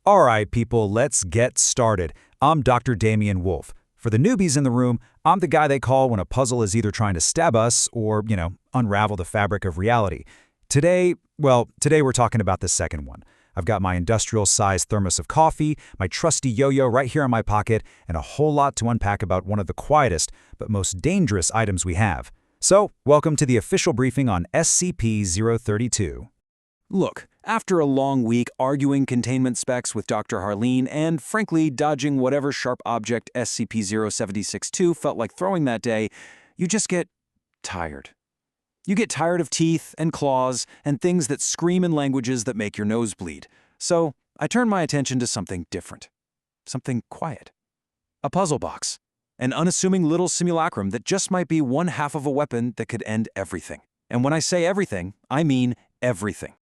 All right, people, let's get started. I'm Dr. Damian Wolf. For the newbies in the room, I'm the guy they call when a puzzle is either trying to stab us or, unravel the fabric of reality. Today we're talking about the second one. I've got my industrial-sized thermos of coffee, my trusty yo-yo right here in my pocket, and a whole lot to unpack about one of the quietest but most dangerous items we have. So, welcome to the official briefing on SCP-032. Look, after a long week arguing containment specs with Dr. Harleen and, frankly, dodging whatever sharp object SCP-076-2 felt like throwing that day, you just get tired. You get tired of teeth and claws and things that scream in languages that make your nose bleed. So, I turned my attention to something different. Something quiet. A puzzle box. An unassuming little simulacrum that just might be one half of a weapon that could end everything. And when I say everything, I mean everything.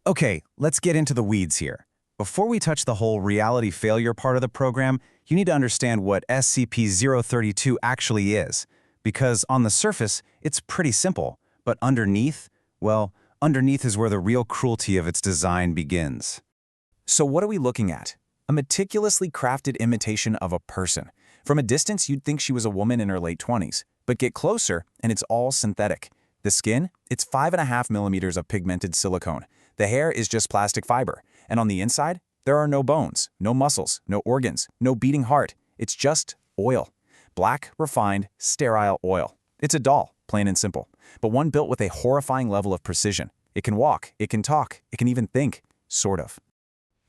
Okay, let's get into the weeds here. Before we touch the whole reality failure part of the program, you need to understand what SCP-032 actually is. Because on the surface, it's pretty simple, but underneath is where the real cruelty of its design begins. So what are we looking at? A meticulously crafted imitation of a person. From a distance, you'd think she was a woman in her late 20s, but get closer and it's all synthetic. The skin, it's 5.5 millimeters of pigmented silicone. The hair is just plastic fiber, and on the inside, there are no bones, no muscles, no organs, no beating heart. It's just oil. Black, refined, sterile oil. It's a doll, plain and simple, but one built with a horrifying level of precision. It can walk, it can talk, it can even think, sort of.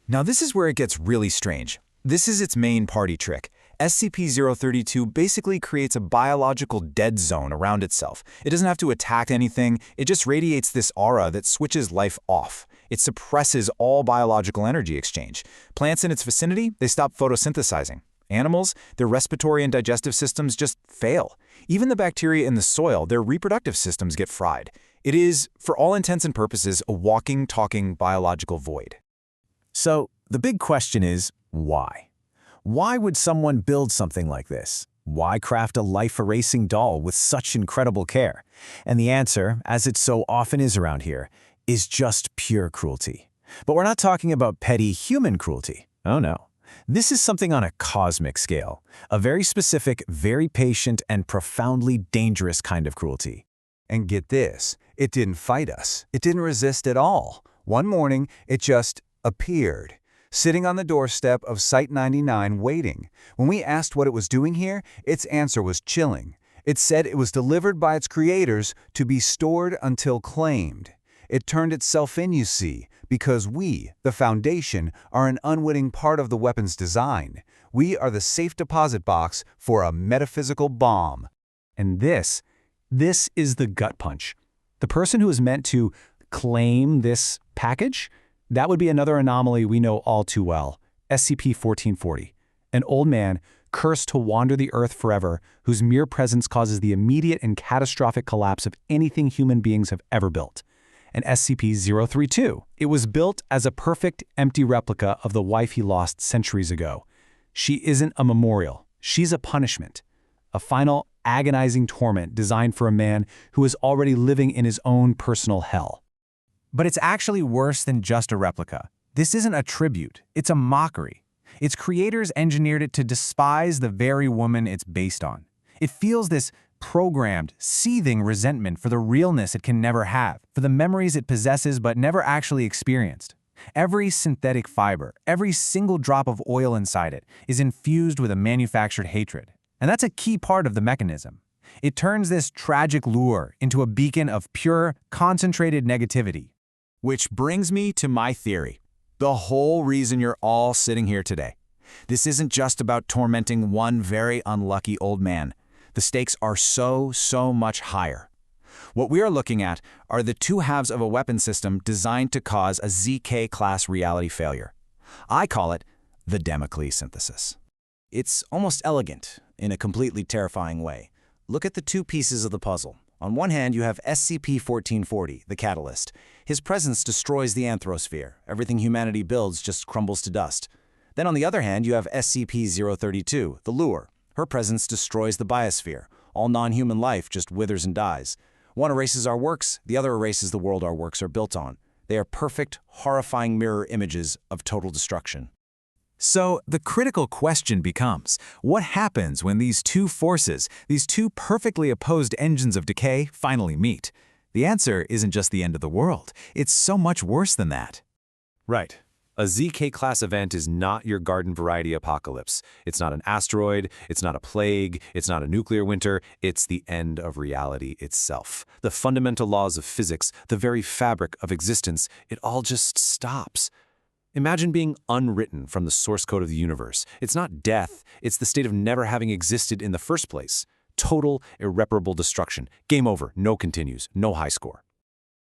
Now this is where it gets really strange. This is its main party trick. SCP-032 basically creates a biological dead zone around itself. It doesn't have to attack anything, it just radiates this aura that switches life off. It suppresses all biological energy exchange. Plants in its vicinity, they stop photosynthesizing. Animals, their respiratory and digestive systems just fail. Even the bacteria in the soil, their reproductive systems get fried. It is, for all intents and purposes, a walking, talking biological void. So, the big question is, why? Why would someone build something like this? Why craft a life-erasing doll with such incredible care? And the answer, as it so often is around here, is just pure cruelty. But we're not talking about petty human cruelty. Oh no. This is something on a cosmic scale. A very specific, very patient, and profoundly dangerous kind of cruelty. And get this, it didn't fight us. It didn't resist at all. One morning, it just appeared, sitting on the doorstep of Site-99 waiting. When we asked what it was doing here, its answer was chilling. It said it was delivered by its creators to be stored until claimed. It turned itself in, you see, because we, the Foundation, are an unwitting part of the weapon's design. We are the safe deposit box for a metaphysical bomb. And this is the gut punch. The person who is meant to claim this package, that would be another anomaly we know all too well, SCP-1440, an old man cursed to wander the earth forever whose mere presence causes the immediate and catastrophic collapse of anything human beings have ever built. And SCP-032, it was built as a perfect, empty replica of the wife he lost centuries ago. She isn't a memorial, she's a punishment, a final, agonizing torment designed for a man who is already living in his own personal hell. But it's actually worse than just a replica. This isn't a tribute, it's a mockery. Its creators engineered it to despise the very woman it's based on. It feels this programmed, seething resentment for the realness it can never have, for the memories it possesses but never actually experienced. Every synthetic fiber, every single drop of oil inside it is infused with a manufactured hatred. And that's a key part of the mechanism. It turns this tragic lure into a beacon of pure, concentrated negativity. Which brings me to my theory. The whole reason you're all sitting here today. This isn't just about tormenting one very unlucky old man. The stakes are so much higher. What we are looking at are the two halves of a weapon system designed to cause a ZK-class reality failure. I call it the Damocles synthesis. It's almost elegant in a completely terrifying way. Look at the two pieces of the puzzle. On one hand, you have SCP-1440, the catalyst. His presence destroys the anthrosphere. Everything humanity builds just crumbles to dust. Then on the other hand, you have SCP-032, the lure. Her presence destroys the biosphere. All non-human life just withers and dies. One erases our works, the other erases the world our works are built on. They are perfect, horrifying mirror images of total destruction. So the critical question becomes, what happens when these two forces, these two perfectly opposed engines of decay, finally meet? The answer isn't just the end of the world. It's so much worse than that. Right. A ZK-class event is not your garden variety apocalypse. It's not an asteroid, it's not a plague, it's not a nuclear winter, it's the end of reality itself. The fundamental laws of physics, the very fabric of existence, it all just stops. Imagine being unwritten from the source code of the universe. It's not death, it's the state of never having existed in the first place. Total, irreparable destruction. Game over, no continues, no high score.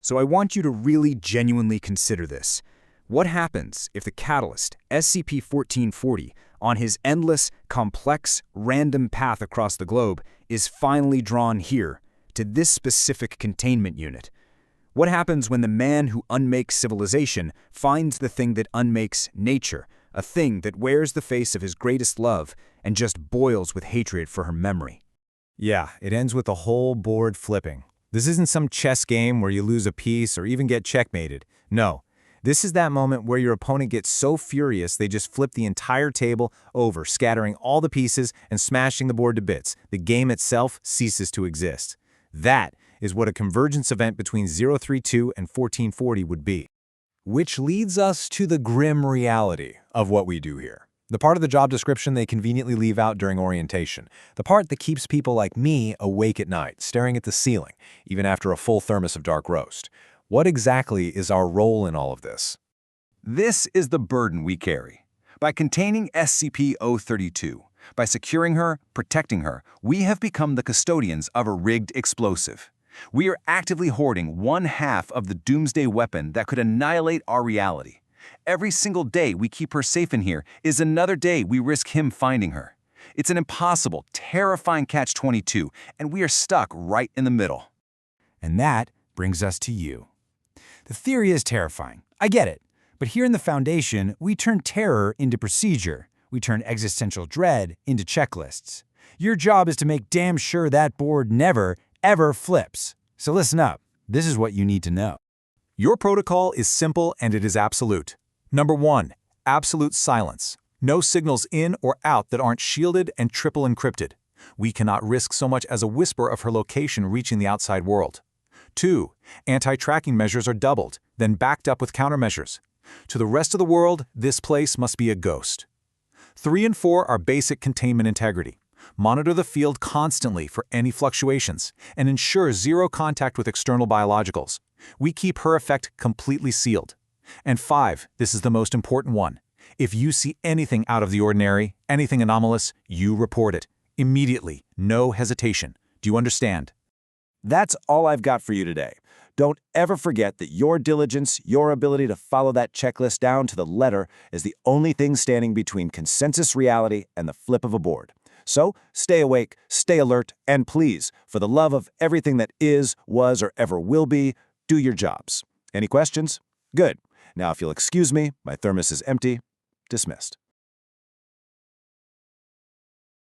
So I want you to really genuinely consider this. What happens if the catalyst, SCP-1440, on his endless, complex, random path across the globe, is finally drawn here, to this specific containment unit? What happens when the man who unmakes civilization finds the thing that unmakes nature, a thing that wears the face of his greatest love and just boils with hatred for her memory? Yeah, it ends with the whole board flipping. This isn't some chess game where you lose a piece or even get checkmated. No. This is that moment where your opponent gets so furious they just flip the entire table over, scattering all the pieces and smashing the board to bits. The game itself ceases to exist. That is what a convergence event between 032 and 1440 would be. Which leads us to the grim reality of what we do here. The part of the job description they conveniently leave out during orientation. The part that keeps people like me awake at night, staring at the ceiling, even after a full thermos of dark roast. What exactly is our role in all of this? This is the burden we carry. By containing SCP-032, by securing her, protecting her, we have become the custodians of a rigged explosive. We are actively hoarding one half of the doomsday weapon that could annihilate our reality. Every single day we keep her safe in here is another day we risk him finding her. It's an impossible, terrifying catch-22, and we are stuck right in the middle. And that brings us to you. The theory is terrifying. I get it. But here in the Foundation, we turn terror into procedure. We turn existential dread into checklists. Your job is to make damn sure that board never, ever flips. So listen up. This is what you need to know. Your protocol is simple and it is absolute. Number 1, absolute silence. No signals in or out that aren't shielded and triple encrypted. We cannot risk so much as a whisper of her location reaching the outside world. 2, anti-tracking measures are doubled, then backed up with countermeasures. To the rest of the world, this place must be a ghost. 3 and 4 are basic containment integrity. Monitor the field constantly for any fluctuations and ensure zero contact with external biologicals. We keep her effect completely sealed. And 5, this is the most important one. If you see anything out of the ordinary, anything anomalous, you report it. Immediately, no hesitation. Do you understand? That's all I've got for you today. Don't ever forget that your diligence, your ability to follow that checklist down to the letter is the only thing standing between consensus reality and the flip of a board. So stay awake, stay alert, and please, for the love of everything that is, was, or ever will be, do your jobs. Any questions? Good. Now if you'll excuse me, my thermos is empty. Dismissed.